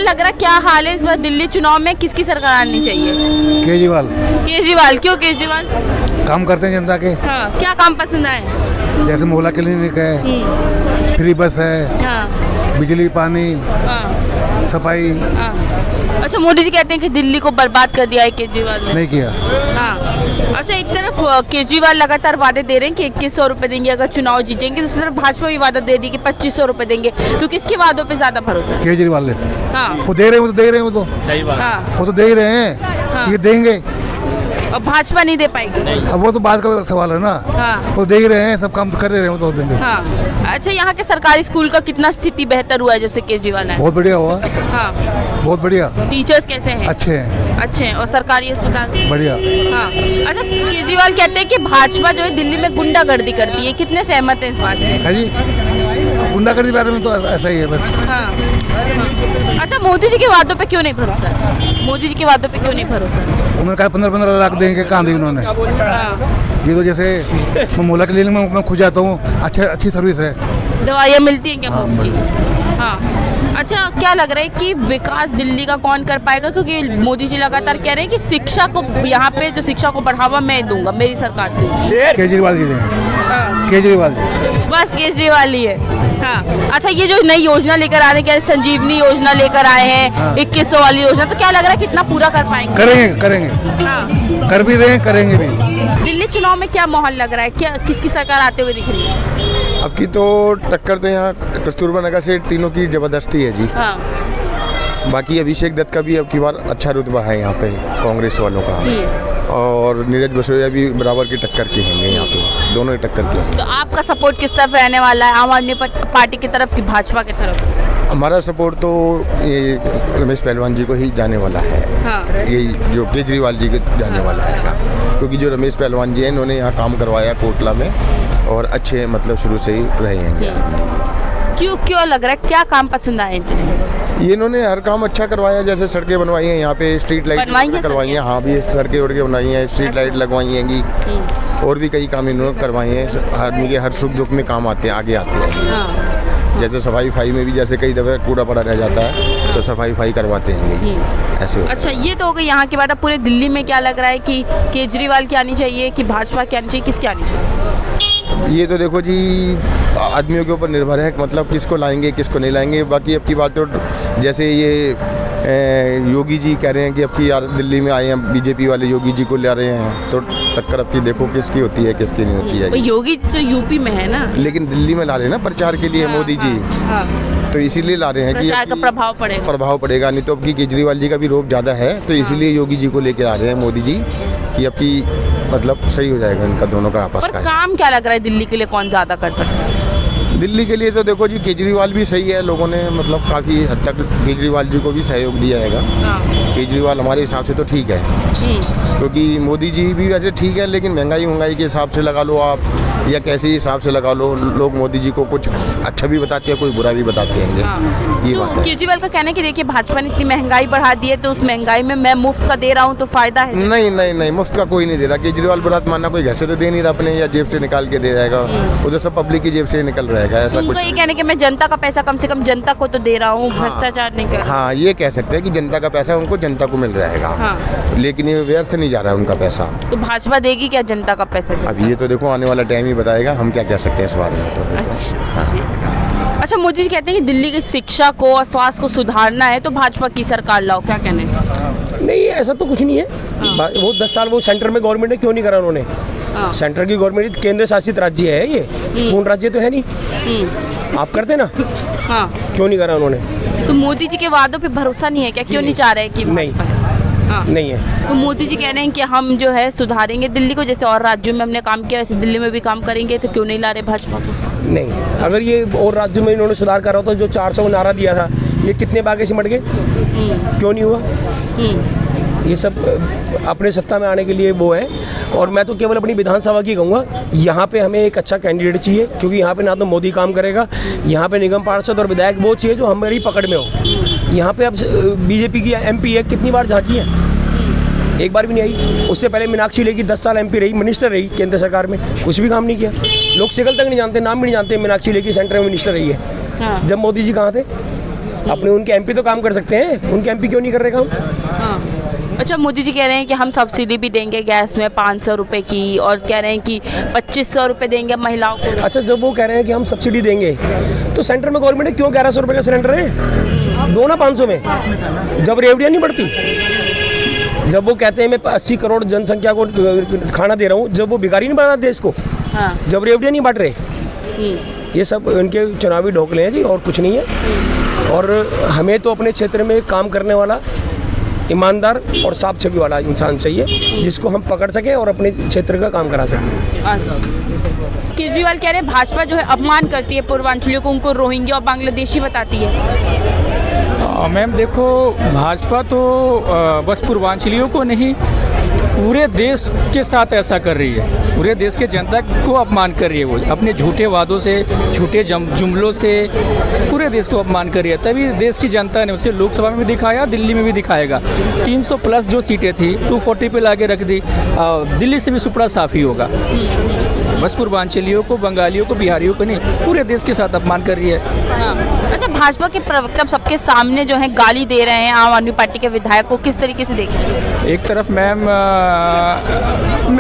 लग रहा है क्या हाल है इस बार दिल्ली चुनाव में, किसकी सरकार आनी चाहिए? केजरीवाल। केजरीवाल, क्यों केजरीवाल? काम करते हैं जनता के। हाँ, क्या काम पसंद आए? जैसे मोहल्ला क्लिनिक है, फ्री बस है, हाँ, बिजली पानी, हाँ, सफाई। हाँ। अच्छा, मोदी जी कहते हैं कि दिल्ली को बर्बाद कर दिया है केजरीवाल ने। नहीं किया। हाँ। अच्छा, एक तरफ केजरीवाल लगातार वादे दे रहे हैं कि 2100 रुपए देंगे अगर चुनाव जीतेंगे, दूसरी तरफ भाजपा भी वादा दे दी कि 2500 रुपए देंगे, तो किसके वादों पे ज्यादा भरोसा है? केजरीवाल ने। हाँ, वो दे रहे हैं, वो तो दे रहे हैं, वो तो सही बात। हाँ, वो तो दे ही रहे हैं। हाँ। ये देंगे। और भाजपा नहीं दे पाएगी। अब वो तो बात का सवाल है ना। हाँ, वो दे ही रहे हैं, सब काम कर रहे हैं, वो तो देंगे। हाँ। अच्छा, यहाँ के सरकारी स्कूल का कितना स्थिति बेहतर हुआ है जब से केजरीवाल आए? बहुत बढ़िया हुआ। हाँ। बहुत बढ़िया। टीचर्स कैसे हैं? अच्छे हैं। अच्छे हैं। और सरकारी अस्पताल? बढ़िया। हाँ। अच्छा, केजरीवाल कहते हैं कि भाजपा जो है दिल्ली में गुंडागर्दी करती है, कितने सहमत हैं इस बात से? है जी, गुंडागर्दी के बारे में तो ऐसा ही है बस। हाँ। अच्छा, मोदी जी के वादों पे क्यों नहीं भरोसा? मोदी जी के वादों पे क्यों नहीं भरोसा? उन्होंने कहा 15-15 लाख देंगे, कहाँ दी उन्होंने? हाँ। ये तो जैसे मैं मोहल्ला क्लिनिक में मैं खुद जाता हूँ, अच्छी सर्विस है। दवाइयाँ मिलती हैं क्या हाँ, मुफ्त की? हाँ। अच्छा, क्या लग रहा है कि विकास दिल्ली का कौन कर पाएगा, क्योंकि मोदी जी लगातार कह रहे हैं कि शिक्षा को यहाँ पे जो शिक्षा को बढ़ावा मैं दूंगा, मेरी सरकार से। केजरीवाल जी देंगे। हाँ। केजरीवाल जी। बस केजरीवाल ही है। हाँ। अच्छा, ये जो नई योजना लेकर आ रहे हैं, क्या संजीवनी योजना लेकर आए हैं, हाँ। 2100 वाली योजना, तो क्या लग रहा है कितना पूरा कर पाएंगे? करेंगे। हाँ। कर भी रहे हैं, करेंगे भी। दिल्ली चुनाव में क्या माहौल लग रहा है, क्या किसकी सरकार आते हुए दिख रही है? अब की तो टक्कर तो यहाँ कस्तूरबा नगर से तीनों की जबरदस्ती है जी। हाँ। बाकी अभिषेक दत्त का भी अब की बार अच्छा रुतबा है यहाँ पे कांग्रेस वालों का, और नीरज बसोया भी बराबर की टक्कर के होंगे यहाँ पे, दोनों ही टक्कर के हैं। तो आपका सपोर्ट किस तरफ रहने वाला है, आम आदमी पार्टी की तरफ कि भाजपा की तरफ? हमारा सपोर्ट तो ये रमेश पहलवान जी को ही जाने वाला है। हाँ। ये जो केजरीवाल जी के जाने वाला है, क्योंकि जो रमेश पहलवान जी हैं इन्होंने यहाँ काम करवाया कोटला में, और अच्छे मतलब शुरू से ही रहे हैं। क्यों लग रहा है, क्या काम पसंद आए इन्हें? ये इन्होंने हर काम अच्छा करवाया, जैसे सड़कें बनवाई हैं यहाँ पे, स्ट्रीट लाइट करवाई हैं। हाँ, भी सड़कें वड़कें बनाई हैं, स्ट्रीट लाइट लगवाई हैंगी, और भी कई काम इन्होंने करवाए हैं। आदमी के हर सुख दुख में काम आते हैं, आगे आते हैं। हाँ। जैसे सफाई में भी जैसे कई दफ़े कूड़ा पड़ा रह जाता है तो सफाई करवाते हैं ऐसे। अच्छा, ये तो हो गई यहाँ की बात। अब पूरे दिल्ली में क्या लग रहा है कि केजरीवाल की आनी चाहिए कि भाजपा की आनी चाहिए, किसकी आनी चाहिए? ये तो देखो जी, आदमियों के ऊपर निर्भर है, मतलब किसको लाएंगे किसको नहीं लाएंगे। बाकी अब की बात तो जैसे ये योगी जी कह रहे हैं कि अब की यार दिल्ली में आए हैं बीजेपी वाले, योगी जी को ला रहे हैं, तो टक्कर अब की देखो किसकी होती है किसकी नहीं होती है। योगी जी तो यूपी में है ना, लेकिन दिल्ली में ला रहे हैं ना प्रचार के लिए। मोदी जी तो इसीलिए ला रहे हैं कि प्रचार का प्रभाव पड़ेगा। नहीं तो अब की केजरीवाल जी का भी रोब ज़्यादा है, तो इसीलिए योगी जी को लेके आ रहे हैं मोदी जी कि अब की मतलब सही हो जाएगा इनका दोनों का आपस का। काम क्या लग रहा है दिल्ली के लिए कौन ज़्यादा कर सकता है? दिल्ली के लिए तो देखो जी, केजरीवाल भी सही है, लोगों ने मतलब काफ़ी हद तक केजरीवाल जी को भी सहयोग दिया है। केजरीवाल हमारे हिसाब से तो ठीक है, क्योंकि मोदी जी भी वैसे ठीक है, लेकिन महंगाई के हिसाब से लगा लो आप, या कैसे हिसाब से लगा लो, लोग मोदी जी को कुछ अच्छा भी बताते हैं, कोई बुरा भी बताते हैं। ये बात है। केजरीवाल का कहना है कि देखिए भाजपा ने इतनी महंगाई बढ़ा दी है, तो उस महंगाई में मैं मुफ्त का दे रहा हूँ तो फायदा है। नहीं, मुफ्त का कोई नहीं दे रहा। केजरीवाल बुरात मानना, कोई घर से तो दे नहीं रहा अपने, या जेब से निकाल के दे जाएगा, उधर सब पब्लिक की जेब से निकल रहेगा, ऐसा कुछ। ये कहने कि मैं जनता का पैसा कम से कम जनता को तो दे रहा हूँ, भ्रष्टाचार नहीं कर रहा। हाँ, ये कह सकते हैं कि जनता का पैसा उनको जनता को मिल रहेगा, लेकिन ये व्यर्थ नहीं जा रहा है उनका पैसा। तो भाजपा देगी क्या जनता का पैसा? अब ये तो देखो आने वाला टाइम ही बताएगा, हम क्या कह सकते हैं इस बारे में तो। अच्छा, मोदी जी कहते हैं कि दिल्ली की शिक्षा को और स्वास्थ्य को सुधारना है तो भाजपा की सरकार लाओ, क्या कहना है? नहीं, ऐसा तो कुछ नहीं है। वो 10 साल वो सेंटर में गवर्नमेंट ने क्यों नहीं करा उन्होंने? सेंटर की गवर्नमेंट केंद्र शासित राज्य है, ये पूर्ण राज्य तो है नहीं। आप करते ना? हाँ। क्यों नहीं करा उन्होंने? तो मोदी जी के वादों पे भरोसा नहीं है क्या? क्यों नहीं चाह रहे कि? नहीं, नहीं है। तो मोदी जी कह रहे हैं कि हम जो है सुधारेंगे दिल्ली को, जैसे और राज्यों में हमने काम किया वैसे दिल्ली में भी काम करेंगे, तो क्यों नहीं ला रहे भाजपा को? नहीं, अगर ये और राज्यों में इन्होंने सुधार करा हो तो जो 400 नारा दिया था, ये कितने बागे सिमट गए? क्यों नहीं हुआ? ये सब अपने सत्ता में आने के लिए वो है। और मैं तो केवल अपनी विधानसभा की कहूँगा, यहाँ पे हमें एक अच्छा कैंडिडेट चाहिए, क्योंकि यहाँ पे ना तो मोदी काम करेगा, यहाँ पे निगम पार्षद और विधायक वो चाहिए जो हमारी पकड़ में हो। यहाँ पे अब बीजेपी की MP है, कितनी बार झांकी है? एक बार भी नहीं आई। उससे पहले मीनाक्षी लेखी 10 साल MP रही, मिनिस्टर रही केंद्र सरकार में, कुछ भी काम नहीं किया। लोग शिकल तक नहीं जानते, नाम भी नहीं जानते मीनाक्षी लेखी सेंटर में मिनिस्टर रही है। जब मोदी जी कहाँ थे? अपने उनके एमपी तो काम कर सकते हैं, उनके एमपी क्यों नहीं कर रहे काम? हाँ। अच्छा, मोदी जी कह रहे हैं कि हम सब्सिडी भी देंगे गैस में 500 रुपए की, और कह रहे हैं कि 2500 रुपए देंगे महिलाओं को। अच्छा, जब वो कह रहे हैं कि हम सब्सिडी देंगे, तो सेंटर में गवर्नमेंट ने क्यों 1100 रुपये का सिलेंडर है, दो ना 500 में, जब रेवड़ियाँ नहीं बढ़ती। जब वो कहते हैं मैं 80 करोड़ जनसंख्या को खाना दे रहा हूँ, जब वो भिखारी नहीं बना देश को, हाँ। जब रेवड़ियाँ नहीं बांट रहे। ये सब इनके चुनावी ढोकले हैं जी, और कुछ नहीं है। और हमें तो अपने क्षेत्र में काम करने वाला ईमानदार और साफ छवि वाला इंसान चाहिए, जिसको हम पकड़ सके और अपने क्षेत्र का काम करा सकें। अच्छा। केजरीवाल कह रहे हैं भाजपा जो है अपमान करती है पूर्वांचलियों को, उनको रोहिंग्या और बांग्लादेशी बताती है। मैम देखो, भाजपा तो बस पूर्वांचलियों को नहीं, पूरे देश के साथ ऐसा कर रही है, पूरे देश के जनता को अपमान कर रही है। वो अपने झूठे वादों से, झूठे जुमलों से पूरे देश को अपमान कर रही है। तभी देश की जनता ने उसे लोकसभा में भी दिखाया, दिल्ली में भी दिखाएगा। 300 प्लस जो सीटें थी 240 पे लाके रख दी। दिल्ली से भी सुपड़ा साफ ही होगा। बस पूर्वांचलियों को, बंगालियों को, बिहारियों को नहीं, पूरे देश के साथ अपमान कर रही है। हाँ। अच्छा, भाजपा के प्रवक्ता सबके सामने जो है गाली दे रहे हैं आम आदमी पार्टी के विधायक को, किस तरीके से देखते हैं? एक तरफ मैम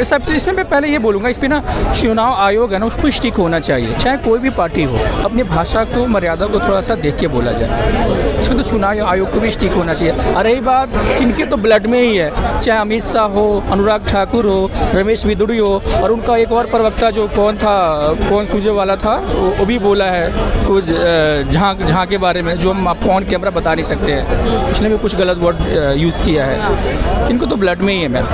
सब इसमें मैं पहले ये बोलूँगा, इस पर ना चुनाव आयोग है ना, उसको स्टिक होना चाहिए, चाहे कोई भी पार्टी हो। अपनी भाषा को, मर्यादा को थोड़ा सा देख के बोला जाए। इसमें तो चुनाव आयोग को भी स्टिक होना चाहिए। और रही बात, इनके तो ब्लड में ही है, चाहे अमित शाह हो, अनुराग ठाकुर हो, रमेश बिदुड़ी हो, और उनका एक और प्रवक्ता जो कौन सूझे वाला था, वो भी बोला है कुछ झाँ के बारे में, जो हम आपको ऑन कैमरा बता नहीं सकते हैं। उसने भी कुछ गलत वर्ड यूज़ किया है। इनको तो ब्लड में ही है मैम।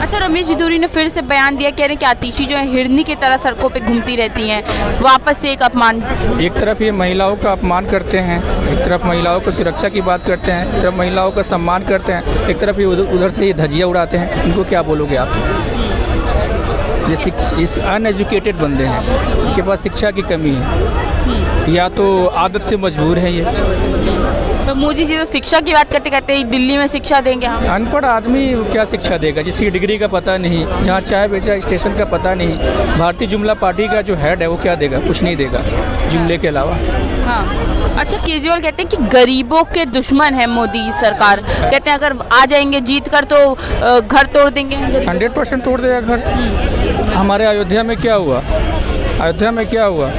अच्छा, रमेश बिदुरी ने फिर से बयान दिया, कह रहे हैं कि आतिशी जो है हिरनी की तरह सड़कों पे घूमती रहती हैं, वापस से एक अपमान। एक तरफ ये महिलाओं का अपमान करते हैं, एक तरफ महिलाओं को सुरक्षा की बात करते हैं, एक तरफ महिलाओं का सम्मान करते हैं, एक तरफ ये उधर से ये धज्जियाँ उड़ाते हैं। इनको क्या बोलोगे आप? ये इस अनएजुकेटेड बंदे हैं, इनके पास शिक्षा की कमी है, या तो आदत से मजबूर है ये। तो मोदी जी तो शिक्षा की बात करते कहते हैं दिल्ली में शिक्षा देंगे हम। अनपढ़ आदमी क्या शिक्षा देगा, जिसकी डिग्री का पता नहीं, जहाँ चाय बेचा स्टेशन का पता नहीं। भारतीय जुमला पार्टी का जो हेड है वो क्या देगा? कुछ नहीं देगा जुमले के अलावा। हाँ। अच्छा, केजरीवाल कहते हैं कि गरीबों के दुश्मन है मोदी सरकार, कहते हैं अगर आ जाएंगे जीत कर तो घर तोड़ देंगे। 100% तोड़ देगा घर। हमारे अयोध्या में क्या हुआ? अयोध्या में क्या हुआ?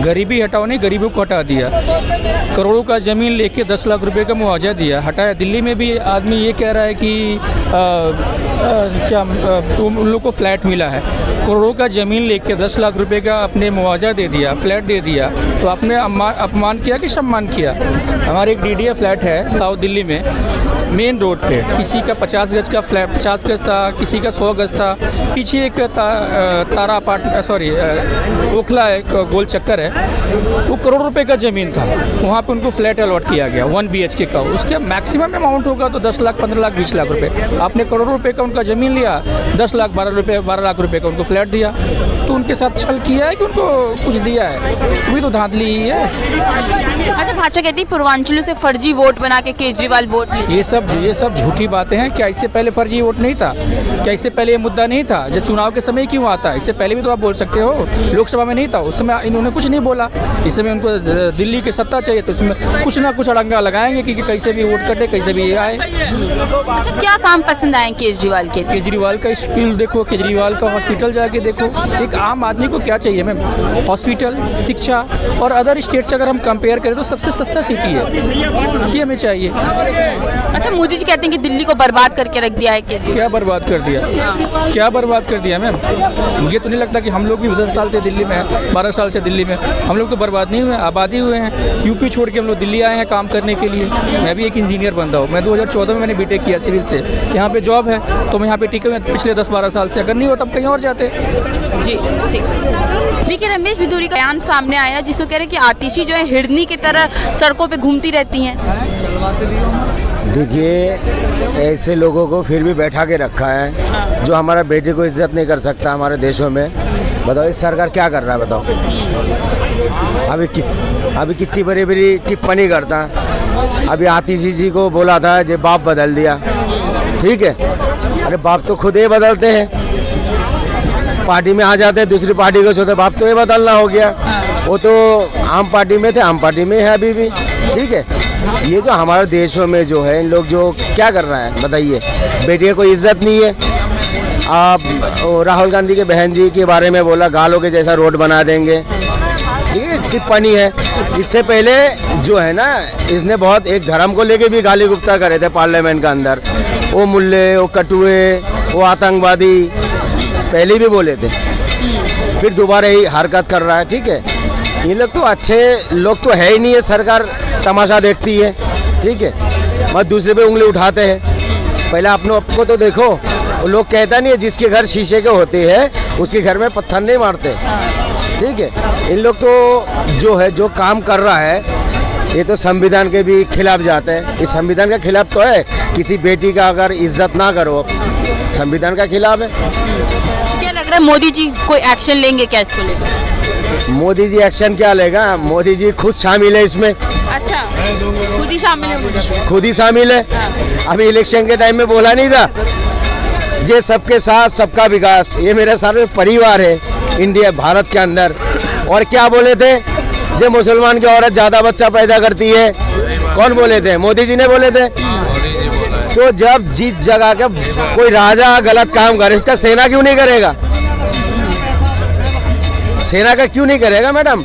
गरीबी हटाओ नहीं, गरीबों को हटा दिया। करोड़ों का ज़मीन लेके 10 लाख रुपए का मुआवजा दिया, हटाया। दिल्ली में भी आदमी ये कह रहा है कि उन लोग को फ्लैट मिला है। करोड़ों का ज़मीन लेके 10 लाख रुपए का अपने मुआवजा दे दिया, फ्लैट दे दिया, तो आपने अपमान किया कि सम्मान किया? हमारे एक डीडीए फ्लैट है साउथ दिल्ली में, मेन रोड पे, किसी का 50 गज का फ्लैट, 50 गज था, किसी का 100 गज था। पीछे एक तारा ओखला एक गोल चक्कर है, वो करोड़ रुपए का ज़मीन था, वहाँ पे उनको फ्लैट अलॉट किया गया 1 BHK का। उसका मैक्सिमम अमाउंट होगा तो 10 लाख, 15 लाख, 20 लाख रुपए। आपने करोड़ों रुपए का उनका ज़मीन लिया, 10 लाख, 12 लाख रुपए का उनको फ्लैट दिया। तो उनके साथ छल किया है कि उनको कुछ दिया है? वही तो धांधली ही है। अच्छा, भाजपा कहती है पूर्वांचलों से फर्जी वोट बना के केजरीवाल वोट ले। ये सब झूठी बातें हैं। क्या इससे पहले फर्जी वोट नहीं था? क्या इससे पहले ये मुद्दा नहीं था? जब चुनाव के समय क्यों आता है? इससे पहले भी तो आप बोल सकते हो। लोकसभा में नहीं था, उस समय इन्होंने कुछ नहीं बोला। इस समय उनको दिल्ली की सत्ता चाहिए, तो उसमें कुछ ना कुछ अड़ंगा लगाएंगे कि कैसे भी वोट कटे, कैसे भी ये आए। अच्छा, क्या काम पसंद आए केजरीवाल के? केजरीवाल का स्किल देखो, केजरीवाल का हॉस्पिटल जाके देखो। एक आम आदमी को क्या चाहिए मैम? हॉस्पिटल, शिक्षा, और अदर स्टेट से अगर हम कंपेयर करें तो सबसे सस्ता सिटी है, ये हमें चाहिए। अच्छा, मोदी जी कहते हैं कि दिल्ली को बर्बाद करके रख दिया है केजरीवाल। क्या बर्बाद कर दिया? क्या बर्बाद कर दिया मैम? मुझे तो नहीं लगता कि हम लोग भी 10 साल से दिल्ली में हैं, 12 साल से दिल्ली में। हम लोग तो बर्बाद नहीं हुए, आबादी हुए हैं। यूपी छोड़ के हम लोग दिल्ली आए हैं काम करने के लिए। मैं भी एक इंजीनियर बंदा हूँ। मैं 2014 में मैंने बीटेक किया सिविल से। यहाँ पे जॉब है तो मैं यहाँ पे टिके हुए पिछले 10-12 साल से। अगर नहीं होता तब कहीं और जाते। जी ठीक। देखिए, रमेश बिदुरी का बयान सामने आया जिसमें कह रहे हैं कि आतिशी जो है हिरनी की तरह सड़कों पे घूमती रहती हैं। देखिए, ऐसे लोगों को फिर भी बैठा के रखा है जो हमारा बेटे को इज्जत नहीं कर सकता हमारे देशों में। बताओ इस सरकार क्या कर रहा है? बताओ अभी कितनी बड़ी बड़ी टिप्पणी करता। अभी आतिशी जी को बोला था जो बाप बदल दिया, ठीक है? अरे बाप तो खुद ही बदलते हैं, पार्टी में आ जाते हैं दूसरी पार्टी को, सोचते बाप तो ये बदलना हो गया। वो तो आम पार्टी में थे, आम पार्टी में है अभी भी, ठीक है। ये जो हमारे देशों में जो है, इन लोग जो क्या कर रहा है बताइए, बेटियों को इज्जत नहीं है। आप राहुल गांधी के बहन जी के बारे में बोला, गालों के जैसा रोड बना देंगे, ये टिप्पणी है। इससे पहले जो है ना, इसने बहुत एक धर्म को लेके भी गाली गुप्ता करे थे पार्लियामेंट के अंदर, वो मुल्ले, वो कटुए, वो आतंकवादी, पहले भी बोले थे, फिर दोबारा ही हरकत कर रहा है, ठीक है। ये लोग तो अच्छे लोग तो है ही नहीं है, सरकार तमाशा देखती है, ठीक है, मत दूसरे पे उंगली उठाते हैं। पहले अपनों आपको तो देखो, वो लोग कहता नहीं है जिसके घर शीशे के होते हैं उसके घर में पत्थर नहीं मारते, ठीक है। इन लोग तो जो है, जो काम कर रहा है, ये तो संविधान के भी खिलाफ जाते हैं। इस संविधान के खिलाफ तो है, किसी बेटी का अगर इज्जत ना करो, संविधान का खिलाफ है। क्या लग रहा है मोदी जी कोई एक्शन लेंगे क्या इसको लेकर? मोदी जी एक्शन क्या लेगा, मोदी जी खुद शामिल है इसमें। अच्छा, खुद ही शामिल है मोदी? खुद ही शामिल है। अभी इलेक्शन के टाइम में बोला नहीं था, ये सबके साथ सबका विकास, ये मेरे सारे परिवार है इंडिया भारत के अंदर। और क्या बोले थे, जो मुसलमान की औरत ज्यादा बच्चा पैदा करती है, कौन बोले थे? मोदी जी ने बोले थे। तो जब जिस जगह का कोई राजा गलत काम करे, इसका सेना क्यों नहीं करेगा? सेना का क्यों नहीं करेगा मैडम?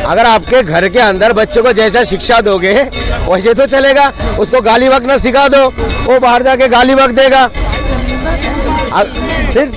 अगर आपके घर के अंदर बच्चों को जैसा शिक्षा दोगे वैसे तो चलेगा। उसको गाली बकना सिखा दो, वो बाहर जाके गाली बक देगा। फिर